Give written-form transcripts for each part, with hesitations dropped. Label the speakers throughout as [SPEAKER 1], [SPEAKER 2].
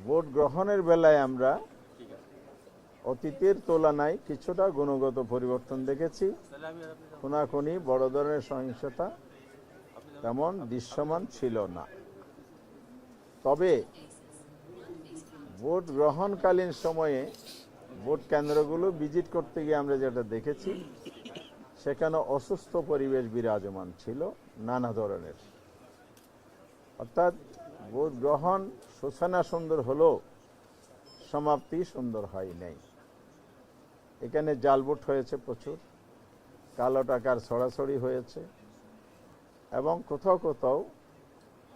[SPEAKER 1] Vote গ্রহণের বেলায় আমরা অতীতের তুলনায় কিছুটা গুণগত পরিবর্তন দেখেছি। খুনাখুনি, বড় ধরনের সহিংসতা তেমন দৃশ্যমান ছিল না। তবে ভোট গ্রহণকালীন সময়ে ভোট কেন্দ্রগুলো ভিজিট করতে গিয়ে আমরা যেটা দেখেছি, সেখানে অসুস্থ পরিবেশ বিরাজমান ছিল নানা ধরনের। অর্থাৎ ভোট গ্রহণ সূচনা সুন্দর হলেও সমাপ্তি সুন্দর হয় নাই। এখানে জাল ভোট হয়েছে প্রচুর, কালো টাকার ছড়াছড়ি হয়েছে এবং কোথাও কোথাও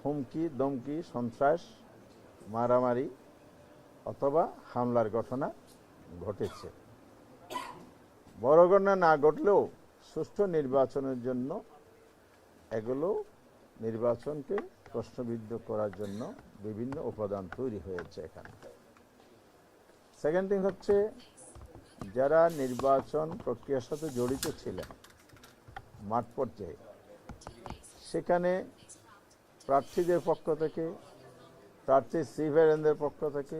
[SPEAKER 1] হুমকি দমকি, সন্ত্রাস, মারামারি অথবা হামলার ঘটনা ঘটেছে। বড় ঘটনা না ঘটলেও সুষ্ঠু নির্বাচনের জন্য এগুলো নির্বাচনকে প্রশ্নবিদ্ধ করার জন্য বিভিন্ন উপাদান তৈরি হয়েছে এখানে। সেকেন্ড থিং হচ্ছে, যারা নির্বাচন প্রক্রিয়ার সাথে জড়িত ছিলেন মাঠ পর্যায়ে, সেখানে প্রার্থীদের পক্ষ থেকে, প্রার্থী সিভিলিয়ানদের পক্ষ থেকে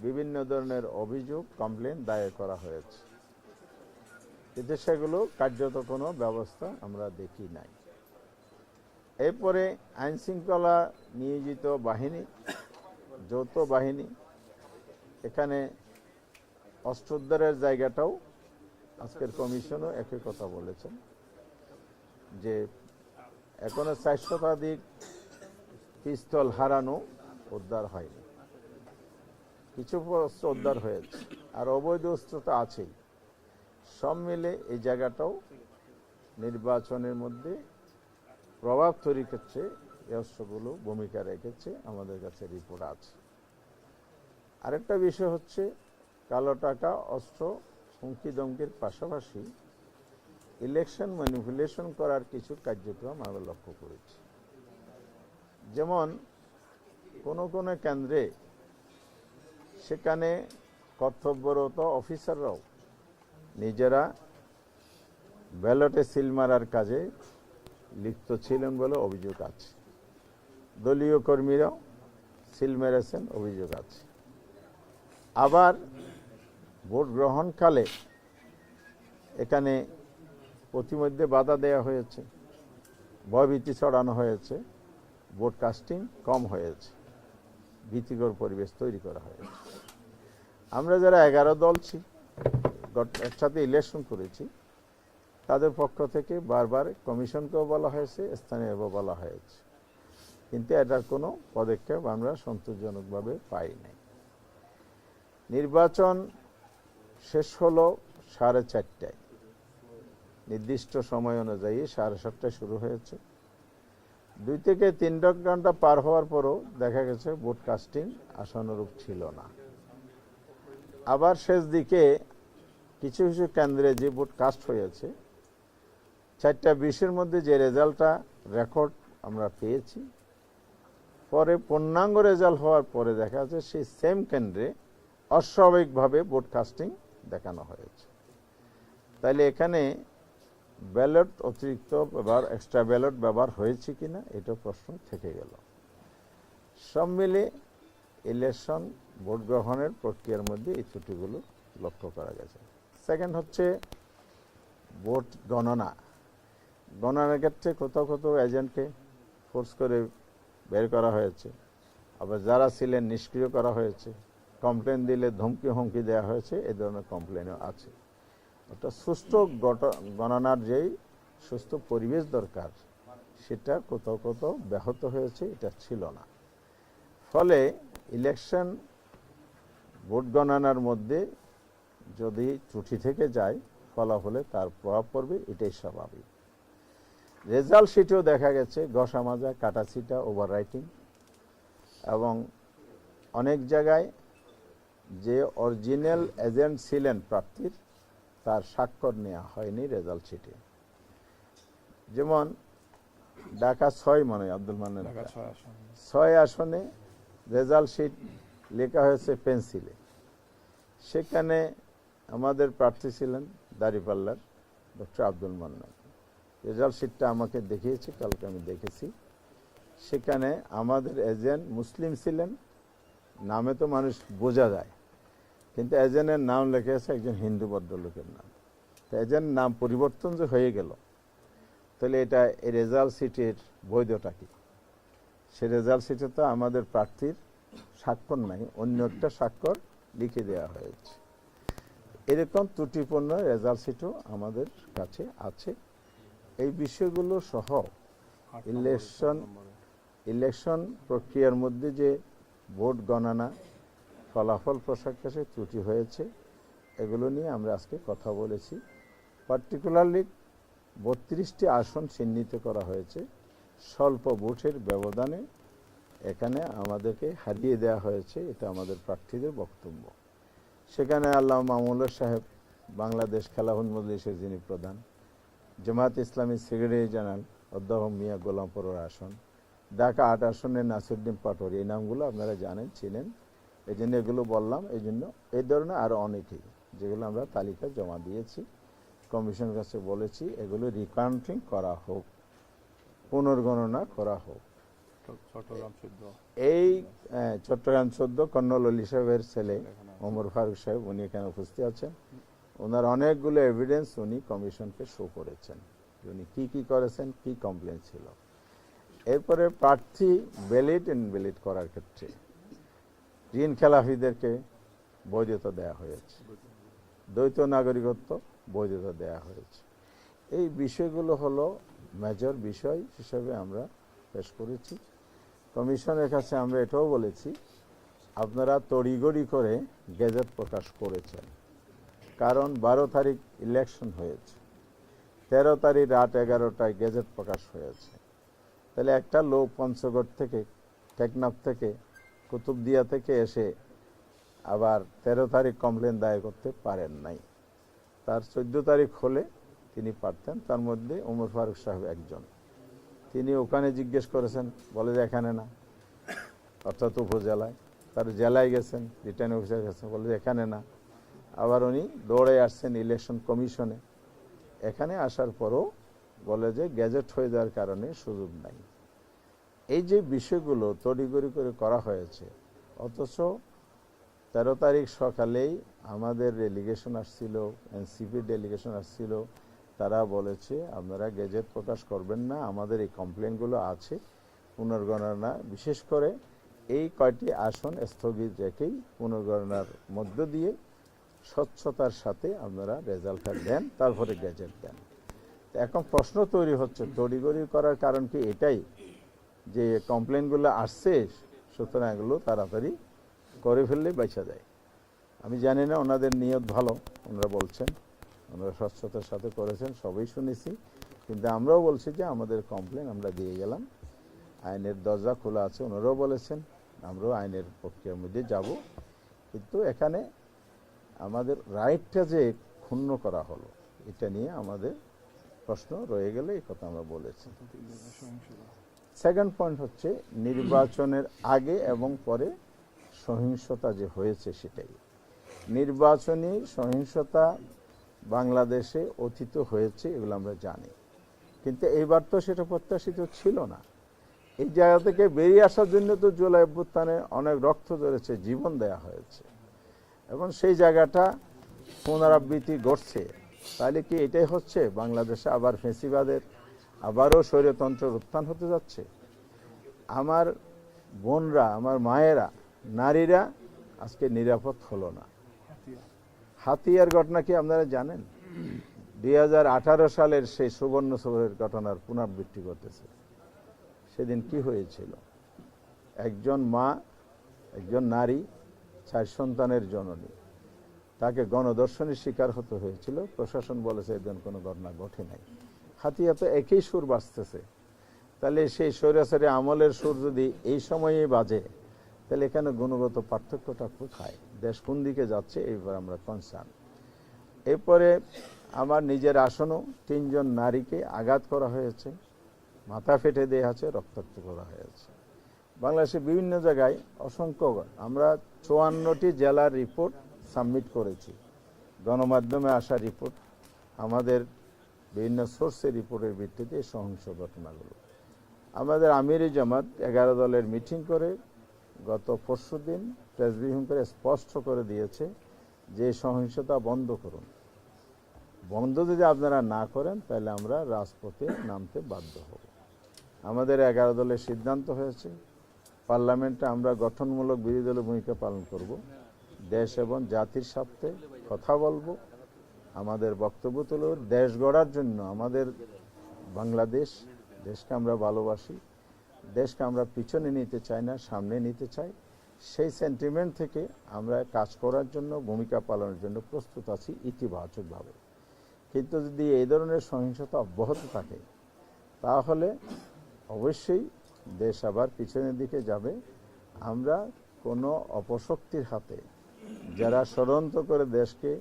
[SPEAKER 1] বিভিন্ন ধরনের অভিযোগ, কমপ্লেন দায়ের করা হয়েছে, কিন্তু সেগুলো কার্যত কোনো ব্যবস্থা আমরা দেখি নাই। এরপরে আইন শৃঙ্খলা নিয়োজিত বাহিনী, যৌথ বাহিনী, এখানে অস্ত্র উদ্ধারের জায়গাটাও আজকের কমিশনও একই কথা বলেছেন যে এখনো 4 শতাধিক পিস্তল হারানো উদ্ধার হয়নি। কিছু অস্ত্র উদ্ধার হয়েছে, আর অবৈধ অস্ত্র তো আছেই। সব মিলে এই জায়গাটাও নির্বাচনের মধ্যে প্রভাব তৈরি করছে, এই অস্ত্রগুলো ভূমিকা রেখেছে, আমাদের কাছে রিপোর্ট আছে। আরেকটা বিষয় হচ্ছে, কালো টাকা, অস্ত্র, হুমকি দমকির পাশাপাশি ইলেকশন ম্যানিপুলেশন করার কিছু কার্যক্রম আমরা লক্ষ্য করেছি। যেমন কোনো কোনো কেন্দ্রে সেখানে কর্তব্যরত অফিসাররাও নিজেরা ব্যালটে সিল মারার কাজে লিপ্ত ছিলেন বলে অভিযোগ আছে। দলীয় কর্মীরাও সিল মেরেছেন, অভিযোগ আছে। আবার ভোট গ্রহণকালে এখানে প্রতিমধ্যে বাধা দেওয়া হয়েছে, ভয়ভীতি ছড়ানো হয়েছে, ভোট কাস্টিং কম হয়েছে, ভীতিকর পরিবেশ তৈরি করা হয়েছে। আমরা যারা 11 দল একসাথে ইলেকশন করেছি, তাদের পক্ষ থেকে বারবার কমিশনকেও বলা হয়েছে, স্থানীয়ভাবে বলা হয়েছে, কিন্তু এটার কোনো পদক্ষেপ আমরা সন্তোষজনকভাবে পাই নাই। নির্বাচন শেষ হলো 4:30টায়, নির্দিষ্ট সময় অনুযায়ী 7:30টায় শুরু হয়েছে। 2 থেকে 3 ঘন্টা পার হওয়ার পরও দেখা গেছে ভোট কাস্টিং আশানুরূপ ছিল না। আবার শেষ দিকে কিছু কিছু কেন্দ্রে যে ভোট কাস্ট হয়েছে, 4:20-এর মধ্যে যে রেজাল্টটা রেকর্ড আমরা পেয়েছি, পরে পূর্ণাঙ্গ রেজাল্ট হওয়ার পরে দেখা যাচ্ছে সেই সেম কেন্দ্রে অস্বাভাবিকভাবে ভোট কাস্টিং দেখানো হয়েছে। তাইলে এখানে ব্যালট অতিরিক্ত ব্যবহার, এক্সট্রা ব্যালট ব্যবহার হয়েছে কিনা, এটা প্রশ্ন থেকে গেল। সব মিলে ইলেকশন ভোট গ্রহণের প্রক্রিয়ার মধ্যে এই ত্রুটিগুলো লক্ষ্য করা গেছে। সেকেন্ড হচ্ছে ভোট গণনা। গণনার ক্ষেত্রে কোথাও কোথাও এজেন্টকে ফোর্স করে বের করা হয়েছে, আবার যারা ছিলেন নিষ্ক্রিয় করা হয়েছে, কমপ্লেন দিলে ধমকি হুমকি দেওয়া হয়েছে, এই ধরনের কমপ্লেনও আছে। ওটা সুষ্ঠু গণনার যেই সুষ্ঠু পরিবেশ দরকার, সেটা কোথাও কোথাও ব্যাহত হয়েছে, এটা ছিল না। ফলে ইলেকশন ভোট গণনার মধ্যে যদি ত্রুটি থেকে যায়, ফলাফলে তার প্রভাব পড়বে, এটাই স্বাভাবিক। রেজাল্ট শিটেও দেখা গেছে ঘষা মাজা, কাটাছিটা, ওভার রাইটিং, এবং অনেক জায়গায় যে অরিজিনাল এজেন্ট ছিলেন প্রার্থীর, তার স্বাক্ষর নেওয়া হয়নি রেজাল্ট শিটে। যেমন ঢাকা 6 মনে হয় আব্দুল মান্নান, 6 আসনে রেজাল্ট শিট লেখা হয়েছে পেন্সিলে। সেখানে আমাদের প্রার্থী ছিলেন দাঁড়িপাল্লার ডক্টর আব্দুল মান্নান। রেজাল্ট শিটটা আমাকে দেখিয়েছে, কালকে আমি দেখেছি। সেখানে আমাদের এজেন্ট মুসলিম ছিলেন নামে তো মানুষ বোঝা যায়, কিন্তু এজেন্টের নাম লেখা আছে একজন হিন্দু ভদ্রলোকের নাম। তো এজেন্ট নাম পরিবর্তন যে হয়ে গেল, তাহলে এটা এই রেজাল্ট সিটের বৈধতা কি? সে রেজাল্ট সিটে তো আমাদের প্রার্থীর স্বাক্ষর নাই, অন্য একটা স্বাক্ষর লিখে দেওয়া হয়েছে। এরকম ত্রুটিপূর্ণ রেজাল্ট সিটও আমাদের কাছে আছে। এই বিষয়গুলো সহ ইলেকশন প্রক্রিয়ার মধ্যে যে ভোট গণনা ফলাফল প্রকাশে ত্রুটি হয়েছে, এগুলো নিয়ে আমরা আজকে কথা বলেছি। পার্টিকুলারলি 32টি আসন চিহ্নিত করা হয়েছে স্বল্প ভোটের ব্যবধানে, এখানে আমাদেরকে হারিয়ে দেওয়া হয়েছে, এটা আমাদের প্রার্থীদের বক্তব্য। সেখানে আল্লামা মামুনুর সাহেব, বাংলাদেশ খেলাফত মজলিসের যিনি প্রধান, জামায়াত ইসলামী সেক্রেটারি জেনারেল অধ্যাপক মিয়া গোলাম পরোয়ার আসন, ঢাকা 8 আসনের নাসিরউদ্দিন পাটোয়ারি, এই নামগুলো আপনারা জানেন, চিনেন, এই জন্য এগুলো বললাম। এই জন্য এই ধরনের আরও অনেকেই যেগুলো আমরা তালিকা জমা দিয়েছি, কমিশনের কাছে বলেছি এগুলো রিকাউন্টিং করা হোক, পুনর্গণনা করা হোক। এই চট্টগ্রাম 14 কর্নল অলি সাহেবের ছেলে ওমর ফারুক সাহেব, উনি এখানে উপস্থিত আছেন। ওনার অনেকগুলো এভিডেন্স উনি কমিশনকে শো করেছেন, উনি কি কি করেছেন, কি কমপ্লেন ছিল। এরপরে প্রার্থী ব্যালিড ইনভ্যালিড করার ক্ষেত্রে ঋণ খেলাফিদেরকে বৈধতা দেওয়া হয়েছে, দ্বৈত নাগরিকত্ব বৈধতা দেওয়া হয়েছে। এই বিষয়গুলো হলো মেজর বিষয় হিসেবে আমরা পেশ করেছি। কমিশনের কাছে আমরা এটাও বলেছি, আপনারা তড়িঘড়ি করে গেজেট প্রকাশ করেছেন, কারণ 12 তারিখ ইলেকশন হয়েছে, 13 তারিখ রাত 11টায় গেজেট প্রকাশ হয়েছে। তাহলে একটা লোক পঞ্চগড় থেকে, টেকনাফ থেকে, কুতুবদিয়া থেকে এসে আবার 13 তারিখ কমপ্লেন দায়ের করতে পারেন নাই। তার 14 তারিখ হলে তিনি পারতেন। তার মধ্যে ওমর ফারুক সাহেব একজন, তিনি ওখানে জিজ্ঞেস করেছেন, বলে যে এখানে না, অর্থাৎ উপজেলায়। তার জেলায় গেছেন, রিটার্নিং অফিসার গেছেন, বলে যে এখানে না। আবার উনি দৌড়ে আসছেন ইলেকশন কমিশনে, এখানে আসার পরও বলে যে গ্যাজেট হয়ে যাওয়ার কারণে সুযোগ নাই। এই যে বিষয়গুলো তড়িঘড়ি করে করা হয়েছে, অথচ 13 তারিখ সকালেই আমাদের ডেলিগেশন আসছিল, এনসিপি ডেলিগেশন আসছিল, তারা বলেছে আপনারা গেজেট প্রকাশ করবেন না, আমাদের এই কমপ্লেনগুলো আছে, পুনর্গণনা বিশেষ করে এই কয়টি আসন স্থগিত রেখেই পুনর্গণনার মধ্য দিয়ে স্বচ্ছতার সাথে আপনারা রেজাল্টটা দেন, তারপরে গেজেট দেন। এখন প্রশ্ন তৈরি হচ্ছে, তড়িঘড়ি করার কারণ কি এটাই যে কমপ্লেনগুলো আসছে, সুতরাং এগুলো তাড়াতাড়ি করে ফেললে বেঁচে যায়। আমি জানি না, ওনাদের নিয়ত ভালো, ওনারা বলছেন, ওনারা স্বচ্ছতার সাথে করেছেন, সবই শুনেছি, কিন্তু আমরাও বলছি যে আমাদের কমপ্লেন আমরা দিয়ে গেলাম, আইনের দরজা খোলা আছে, ওনারাও বলেছেন, আমরাও আইনের প্রক্রিয়ার মধ্যে যাব। কিন্তু এখানে আমাদের রাইটটা যে ক্ষুণ্ণ করা হলো, এটা নিয়ে আমাদের প্রশ্ন রয়ে গেলে এই কথা আমরা বলেছি। সেকেন্ড পয়েন্ট হচ্ছে নির্বাচনের আগে এবং পরে সহিংসতা যে হয়েছে সেটাই। নির্বাচনী সহিংসতা বাংলাদেশে অতীত হয়েছে, এগুলো আমরা জানি, কিন্তু এইবার তো সেটা প্রত্যাশিত ছিল না। এই জায়গা থেকে বেরিয়ে আসার জন্য তো জুলাই অভ্যুত্থানে অনেক রক্ত ঝরেছে, জীবন দেয়া হয়েছে, এবং সেই জায়গাটা পুনরাবৃত্তি ঘটছে। তাহলে কি এটাই হচ্ছে বাংলাদেশে আবার ফ্যাসিবাদের, আবারও স্বৈরতন্ত্রের উত্থান হতে যাচ্ছে? আমার বোনরা, আমার মায়েরা, নারীরা আজকে নিরাপদ হলো না। হাতিয়ার ঘটনা কি আপনারা জানেন? 2018 সালের সেই সুবর্ণ সৌধের ঘটনার পুনরাবৃত্তি ঘটেছে। সেদিন কি হয়েছিল? একজন মা, একজন নারী, 4 সন্তানের জননী, তাকে গণধর্ষণের শিকার হতে হয়েছিল। প্রশাসন বলেছে এদিন কোনো ঘটনা ঘটে নাই। হাতিয়া তো একই সুর বাজতেছে। তাহলে সেই স্বৈরাচারী আমলের সুর যদি এই সময়ে বাজে, তাহলে এখানে গুণগত পার্থক্যটা কোথায়? দেশ কোন দিকে যাচ্ছে? এইবার আমরা কনসার্ন। এরপরে আমার নিজের আসনও 3 জন নারীকে আঘাত করা হয়েছে, মাথা ফেটে দেওয়া আছে, রক্তাক্ত করা হয়েছে। বাংলাদেশে বিভিন্ন জায়গায় অসংখ্য, আমরা 54টি জেলার রিপোর্ট সাবমিট করেছি, গণমাধ্যমে আসা রিপোর্ট, আমাদের বিভিন্ন সোর্সের রিপোর্টের ভিত্তিতে সহিংস ঘটনাগুলো। আমাদের আমিরি জামাত 11 দলের মিটিং করে গত পরশুদিন প্রেস ব্রিফিং করে স্পষ্ট করে দিয়েছে যে সহিংসতা বন্ধ করুন। বন্ধ যদি আপনারা না করেন তাহলে আমরা রাজপথে নামতে বাধ্য হব। আমাদের 11 দলের সিদ্ধান্ত হয়েছে, পার্লামেন্টে আমরা গঠনমূলক বিরোধী দলের ভূমিকা পালন করব, দেশ এবং জাতির স্বার্থে কথা বলবো, আমাদের বক্তব্য তুলব। দেশ গড়ার জন্য আমাদের বাংলাদেশ, দেশকে আমরা ভালোবাসি, দেশকে আমরা পিছনে নিতে চাই না, সামনে নিতে চাই। সেই সেন্টিমেন্ট থেকে আমরা কাজ করার জন্য, ভূমিকা পালনের জন্য প্রস্তুত আছি ইতিবাচকভাবে। কিন্তু যদি এই ধরনের সহিংসতা অব্যাহত থাকে তাহলে অবশ্যই দেশ আবার পিছনের দিকে যাবে। আমরা কোনো অপশক্তির হাতে, যারা ষড়যন্ত্র করে দেশকে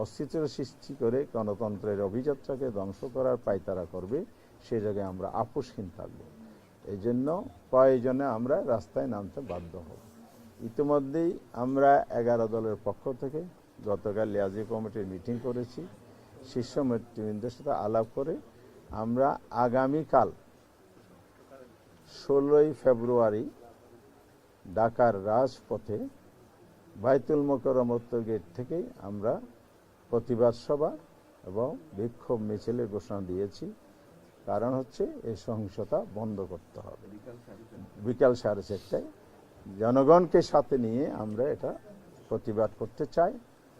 [SPEAKER 1] অস্থিতির সৃষ্টি করে গণতন্ত্রের অভিযাত্রাকে ধ্বংস করার পায়তারা করবে, সে জায়গায় আমরা আপোষহীন থাকব। এই জন্য প্রয়োজনে আমরা রাস্তায় নামতে বাধ্য হব। ইতিমধ্যেই আমরা 11 দলের পক্ষ থেকে গতকাল লিয়াজি কমিটির মিটিং করেছি। শীর্ষ নেতৃবৃন্দের সাথে আলাপ করে আমরা আগামীকাল 16ই ফেব্রুয়ারি ঢাকার রাজপথে বাইতুল মোকাররম উত্তর গেট থেকে আমরা প্রতিবাদ সভা এবং বিক্ষোভ মিছিলের ঘোষণা দিয়েছি। কারণ হচ্ছে এই সহিংসতা বন্ধ করতে হবে। বিকাল 4:30টায় জনগণকে সাথে নিয়ে আমরা এটা প্রতিবাদ করতে চাই।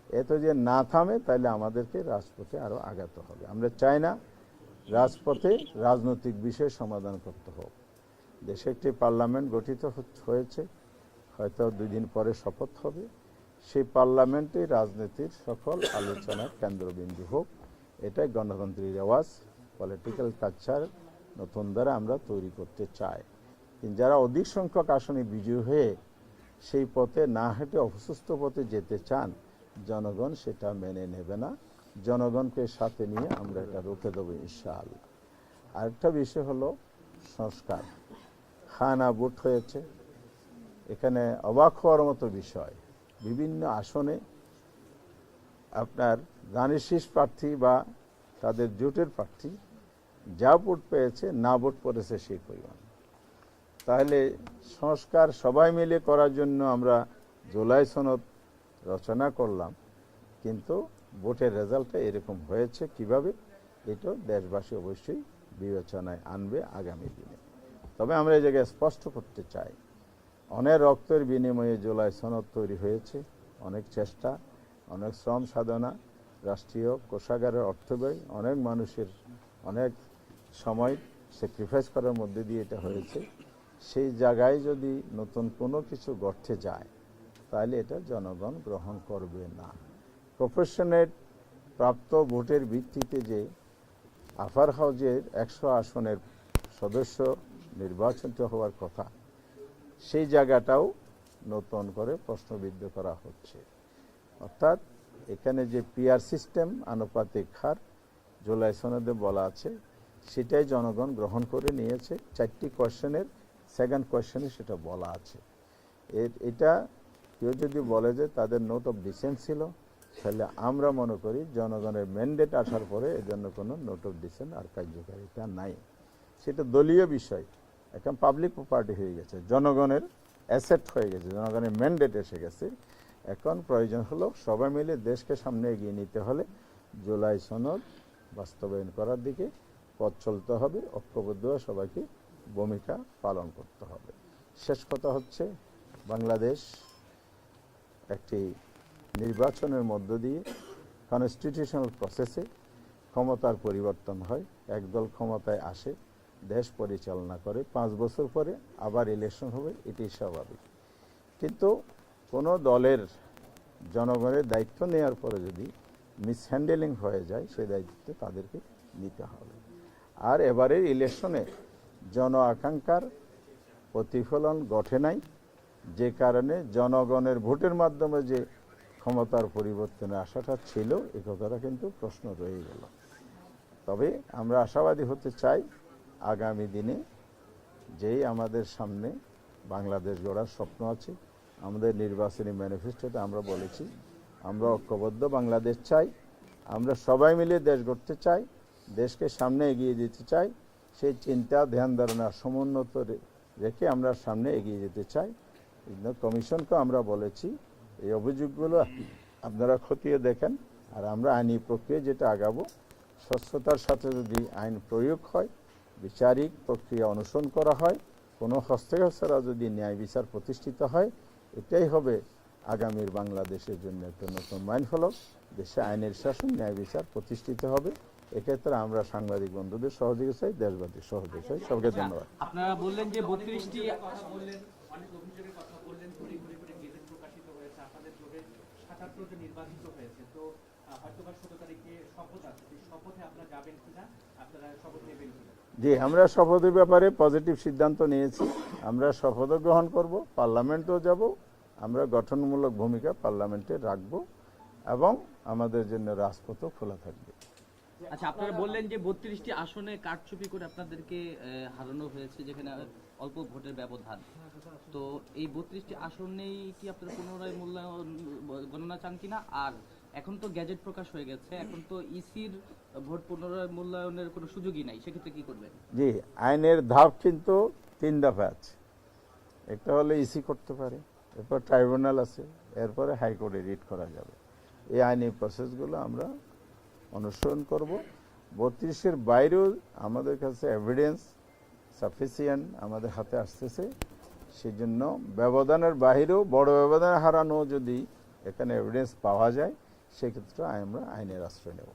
[SPEAKER 1] এত যে না থামে তাহলে আমাদেরকে রাজপথে আরও আগাতে হবে। আমরা চাই না রাজপথে রাজনৈতিক বিষয় সমাধান করতে হোক। দেশে একটি পার্লামেন্ট গঠিত হয়েছে, হয়তো 2 দিন পরে শপথ হবে। সেই পার্লামেন্টে রাজনীতির সকল আলোচনার কেন্দ্রবিন্দু হোক, এটাই গণতান্ত্রিক রেওয়াজ, পলিটিক্যাল কালচার নতুন দ্বারা আমরা তৈরি করতে চাই। কিন্তু যারা অধিক সংখ্যক আসনে বিজয়ী হয়ে সেই পথে না হেঁটে অসুস্থ পথে যেতে চান, জনগণ সেটা মেনে নেবে না। জনগণকে সাথে নিয়ে আমরা এটা রুখে দেবো ইনশাআল্লাহ। আরেকটা বিষয় হলো সংস্কার। খানা ভোট হয়েছে, এখানে অবাক হওয়ার মতো বিষয়, বিভিন্ন আসনে আপনার ধানের শীষ প্রার্থী বা তাদের জোটের প্রার্থী যা ভোট পেয়েছে, না ভোট পড়েছে সেই পরিমাণ। তাহলে সংস্কার সবাই মিলে করার জন্য আমরা জুলাই সনদ রচনা করলাম, কিন্তু ভোটের রেজাল্টটা এরকম হয়েছে কিভাবে, এটা দেশবাসী অবশ্যই বিবেচনায় আনবে আগামী দিনে। তবে আমরা এই জায়গায় স্পষ্ট করতে চাই, অনেক রক্তের বিনিময়ে জুলাই সনদ তৈরি হয়েছে, অনেক চেষ্টা, অনেক শ্রম সাধনা, রাষ্ট্রীয় কোষাগারের অর্থ ব্যয়, অনেক মানুষের অনেক সময় স্যাক্রিফাইস করার মধ্যে দিয়ে এটা হয়েছে। সেই জায়গায় যদি নতুন কোনো কিছু গড়তে যায় তাহলে এটা জনগণ গ্রহণ করবে না। প্রফেশনের প্রাপ্ত ভোটের ভিত্তিতে যে আফার হাউজের 100 আসনের সদস্য নির্বাচিত হওয়ার কথা, সেই জায়গাটাও নতুন করে প্রশ্নবিদ্ধ করা হচ্ছে। অর্থাৎ এখানে যে পিআর সিস্টেম, আনুপাতিক হার জুলাই সনদে বলা আছে, সেটাই জনগণ গ্রহণ করে নিয়েছে। 4টি কোয়েশ্চেনের সেকেন্ড কোয়েশ্চেনে সেটা বলা আছে। এটা কেউ যদি বলে যে তাদের নোট অফ ডিসেন্ট ছিল, তাহলে আমরা মনে করি জনগণের ম্যান্ডেট আসার পরে এর জন্য কোনো নোট অফ ডিসেন্ট আর কার্যকারিতা নাই। সেটা দলীয় বিষয়, এখন পাবলিক প্রপার্টি হয়ে গেছে, জনগণের অ্যাসেট হয়ে গেছে, জনগণের ম্যান্ডেট এসে গেছে। এখন প্রয়োজন হলো সবাই মিলে দেশকে সামনে এগিয়ে নিতে হলে জুলাই সনদ বাস্তবায়ন করার দিকে পথ চলতে হবে, ঐক্যবদ্ধ সবাইকে ভূমিকা পালন করতে হবে। শেষ কথা হচ্ছে, বাংলাদেশ একটি নির্বাচনের মধ্য দিয়ে কনস্টিটিউশনাল প্রসেসে ক্ষমতার পরিবর্তন হয়, একদল ক্ষমতায় আসে, দেশ পরিচালনা করে, 5 বছর পরে আবার ইলেকশন হবে, এটি স্বাভাবিক। কিন্তু কোনো দলের জনগণের দায়িত্ব নেওয়ার পরে যদি মিসহ্যান্ডেলিং হয়ে যায়, সেই দায়িত্ব তাদেরকে নিতে হবে। আর এবারের ইলেকশনে জন আকাঙ্ক্ষার প্রতিফলন ঘটে নাই, যে কারণে জনগণের ভোটের মাধ্যমে যে ক্ষমতার পরিবর্তনে আশাটা ছিল, এই কথাটা কিন্তু প্রশ্ন রয়ে গেল। তবে আমরা আশাবাদী হতে চাই, আগামী দিনে যেই আমাদের সামনে বাংলাদেশ গড়ার স্বপ্ন আছে, আমাদের নির্বাচনী ম্যানিফেস্টোতে আমরা বলেছি আমরা ঐক্যবদ্ধ বাংলাদেশ চাই, আমরা সবাই মিলে দেশ গড়তে চাই, দেশকে সামনে এগিয়ে যেতে চাই। সেই চিন্তা, ধ্যান ধারণা সমুন্নত রেখে আমরা সামনে এগিয়ে যেতে চাই। এই জন্য কমিশনকে আমরা বলেছি এই অভিযোগগুলো আপনারা খতিয়ে দেখেন, আর আমরা আইনি প্রক্রিয়া যেটা আগাবো, স্বচ্ছতার সাথে যদি আইন প্রয়োগ হয়, বিচারিক প্রক্রিয়া অনুসরণ করা হয়, কোনো হস্তক্ষেপ ছাড়া যদি ন্যায় বিচার প্রতিষ্ঠিত হয়, এটাই হবে আগামীর বাংলাদেশের জন্য একটা নতুন মাইলফলক। দেশে আইনের শাসন, ন্যায় বিচার প্রতিষ্ঠিত হবে। এক্ষেত্রে আমরা সাংবাদিক বন্ধুদের সহযোগিতা চাই, দেশবাসীর সহযোগিতা চাই। সবকে ধন্যবাদ।
[SPEAKER 2] আপনারা বললেন যে 32টি
[SPEAKER 3] অনেক অভিযোগের কথা বললেন, ঘুরে ঘুরে করে গেজেট প্রকাশিত হয়েছে, আপনাদের জোটের 77 জন নির্বাচিত হয়েছে, তো হয়তোবা 16 তারিখে শপথ আছে, সেই শপথে আপনারা যাবেন কিনা, আপনারা শপথ নেবেন কিনা?
[SPEAKER 1] জি, আমরা শপথের ব্যাপারে পজিটিভ সিদ্ধান্ত নিয়েছি। আমরা শপথ গ্রহণ করব, পার্লামেন্টেও যাব, আমরা গঠনমূলক ভূমিকা পার্লামেন্টে রাখব এবং আমাদের জন্য রাজপথও খোলা থাকবে।
[SPEAKER 2] আচ্ছা, আপনারা বললেন যে 32টি আসনে কারচুপি করে আপনাদেরকে হারানো হয়েছে, যেখানে অল্প ভোটের ব্যবধান। তো এই 32টি আসনেই কি আপনারা পুনরায় মূল্যায়ন গণনা চান কিনা? আর এখন তো গ্যাজেট প্রকাশ হয়ে গেছে, এখন তো ইসির ভোট পুনরায় মূল্যায়নের কোনো সুযোগই নাই, সেক্ষেত্রে কি করবেন?
[SPEAKER 1] জি, আইনের ধাপ কিন্তু 3 দফা আছে। একটা হলে ইসি করতে পারে, এরপর ট্রাইব্যুনাল আছে, এরপরে হাইকোর্টে রিট করা যাবে। এই আইনি প্রসেসগুলো আমরা অনুসরণ করব। 32-এর বাইরেও আমাদের কাছে এভিডেন্স সাফিসিয়েন্ট আমাদের হাতে আসতেছে, সেজন্য ব্যবধানের বাইরেও বড় ব্যবধান হারানো যদি এখানে এভিডেন্স পাওয়া যায়, সেক্ষেত্রে আমরা আইনের আশ্রয় নেব।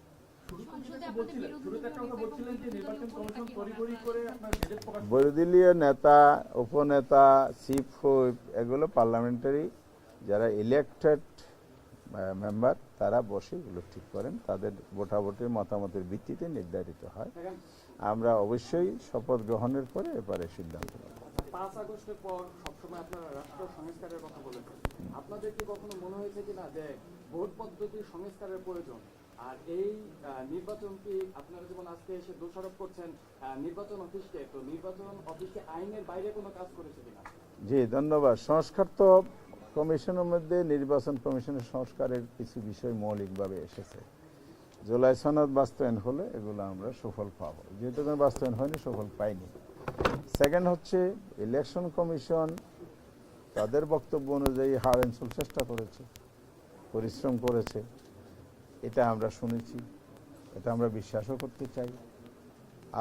[SPEAKER 1] বিরোধীয় নেতা, উপনেতা, চিফ হুইপ এগুলো পার্লামেন্টারি যারা ইলেকটেড মেম্বার, তারা বসে এগুলো ঠিক করেন, তাদের ভোটাভুটির মতামতের ভিত্তিতে নির্ধারিত হয়। আমরা অবশ্যই শপথ গ্রহণের পরে এবারে সিদ্ধান্ত নেব।
[SPEAKER 4] 5 আগস্টের পর সবসময় আপনারা রাষ্ট্র সংস্কারের কথা বলেছেন, আপনাদের কি কখনো মনে হয়েছে কিনা যে ভোট পদ্ধতির সংস্কারের প্রয়োজন? আর এই নির্বাচন কি আপনারা যেমন আজকে এসে দোষারোপ করছেন নির্বাচন অফিসকে, তো নির্বাচন অফিসকে আইনের বাইরে কোনো কাজ করেছে কিনা?
[SPEAKER 1] জি, ধন্যবাদ। সংস্কার তো কমিশনের মধ্যে নির্বাচন কমিশনের সংস্কারের কিছু বিষয় মৌলিকভাবে এসেছে। জুলাই সনদ বাস্তবায়ন হলে এগুলো আমরা সুফল পাবো, যেহেতু বাস্তবায়ন হয়নি, সুফল পাইনি। সেকেন্ড হচ্ছে ইলেকশন কমিশন তাদের বক্তব্য অনুযায়ী হার অ্যান্ড সোল চেষ্টা করেছে, পরিশ্রম করেছে, এটা আমরা শুনেছি, এটা আমরা বিশ্বাসও করতে চাই।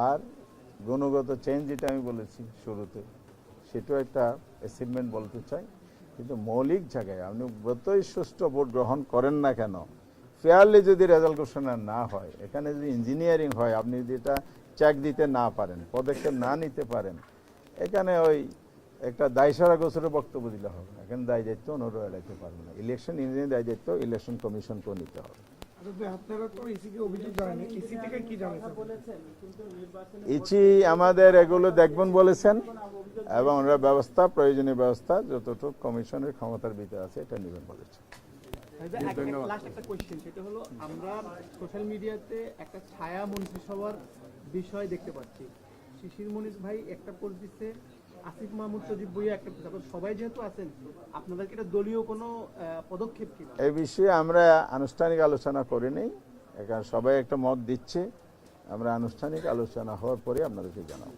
[SPEAKER 1] আর গুণগত চেঞ্জ যেটা আমি বলেছি শুরুতে, সেটাও একটা অ্যাচিভমেন্ট বলতে চাই। কিন্তু মৌলিক জায়গায় আপনি যতই সুষ্ঠু ভোট গ্রহণ করেন না কেন, ফেয়ারলি যদি রেজাল্ট ঘোষণা না হয়, এখানে যদি ইঞ্জিনিয়ারিং হয়, আপনি যদি এটা চেক দিতে না পারেন, পদক্ষেপ না নিতে পারেন, এখানে ওই একটা দায়সারা গোছরের বক্তব্য দিলে হবে না। এখানে দায় দায়িত্ব অন্যরা এড়াইতে পারবে না। ইলেকশন ইঞ্জিনিয়ারিং দায় দায়িত্ব ইলেকশন কমিশনকেও নিতে হবে। ইসি আমাদের এগুলো দেখবেন বলেছেন এবং ওনারা ব্যবস্থা, প্রয়োজনীয় ব্যবস্থা যতটুকু কমিশনের ক্ষমতার ভিতরে আছে এটা নেবেন বলেছেন।
[SPEAKER 3] লাস্ট একটা কোয়েশ্চেন, সেটা হলো আমরা সোশ্যাল মিডিয়াতে একটা ছায়া মন্ত্রিসভার বিষয় দেখতে পাচ্ছি। শিশির মনির ভাই একটা পোস্ট দিচ্ছে, আসিফ মাহমুদ সজীব ভুঁইয়া একটা, তারপর সবাই যেহেতু আছেন, আপনাদের কি এটা দলীয় কোনো পদক্ষেপ কিনা?
[SPEAKER 1] এই বিষয়ে আমরা আনুষ্ঠানিক আলোচনা করি নাই, এখানে সবাই একটা মত দিচ্ছে, আমরা আনুষ্ঠানিক আলোচনা হওয়ার পরে আপনাদেরকে জানাবো।